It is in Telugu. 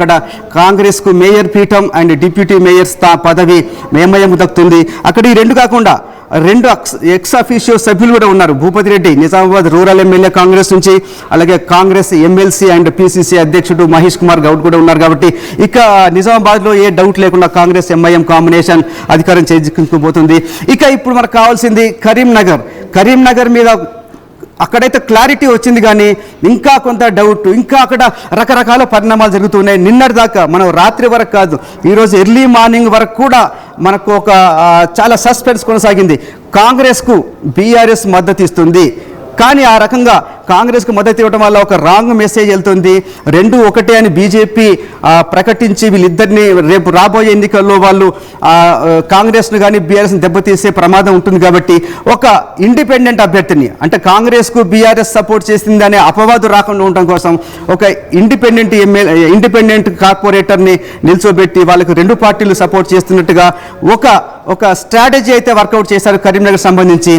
అక్కడ కాంగ్రెస్ కు మేయర్ పీఠం అండ్ డిప్యూటీ మేయర్ పదవి ఎంఐఎం దక్కుతుంది. అక్కడ ఈ రెండు కాకుండా రెండు ఎక్స్ అఫీషియో సభ్యులు కూడా ఉన్నారు. భూపతి రెడ్డి నిజామాబాద్ రూరల్ ఎమ్మెల్యే కాంగ్రెస్ నుంచి, అలాగే కాంగ్రెస్ ఎమ్మెల్సీ అండ్ పిసిసి అధ్యక్షుడు మహేష్ కుమార్ గౌడ్ కూడా ఉన్నారు. కాబట్టి ఇక నిజామాబాద్లో ఏ డౌట్ లేకుండా కాంగ్రెస్ ఎంఐఎం కాంబినేషన్ అధికారం చేజిక్కించుకోబోతుంది. ఇక ఇప్పుడు మనకు కావాల్సింది కరీంనగర్ మీద అక్కడైతే క్లారిటీ వచ్చింది, కానీ ఇంకా కొంత డౌట్, ఇంకా అక్కడ రకరకాల పరిణామాలు జరుగుతున్నాయి. నిన్నటి దాకా మనం రాత్రి వరకు కాదు, ఈరోజు ఎర్లీ మార్నింగ్ వరకు కూడా మనకు ఒక చాలా సస్పెన్స్ కొనసాగింది. కాంగ్రెస్కు బీఆర్ఎస్ మద్దతు ఇస్తుంది, కానీ ఆ రకంగా కాంగ్రెస్కు మద్దతు ఇవ్వడం వల్ల ఒక రాంగ్ మెసేజ్ వెళ్తుంది. రెండు ఒకటే అని బీజేపీ ప్రకటించి వీళ్ళిద్దరిని రేపు రాబోయే ఎన్నికల్లో వాళ్ళు కాంగ్రెస్ను కానీ బీఆర్ఎస్ని దెబ్బతీసే ప్రమాదం ఉంటుంది. కాబట్టి ఒక ఇండిపెండెంట్ అభ్యర్థిని, అంటే కాంగ్రెస్కు బీఆర్ఎస్ సపోర్ట్ చేసింది అనే అపవాదు రాకుండా ఉండటం కోసం ఒక ఇండిపెండెంట్ కార్పొరేటర్ని నిల్చోబెట్టి వాళ్ళకు రెండు పార్టీలు సపోర్ట్ చేస్తున్నట్టుగా ఒక స్ట్రాటజీ అయితే వర్కౌట్ చేశారు కరీంనగర్ సంబంధించి.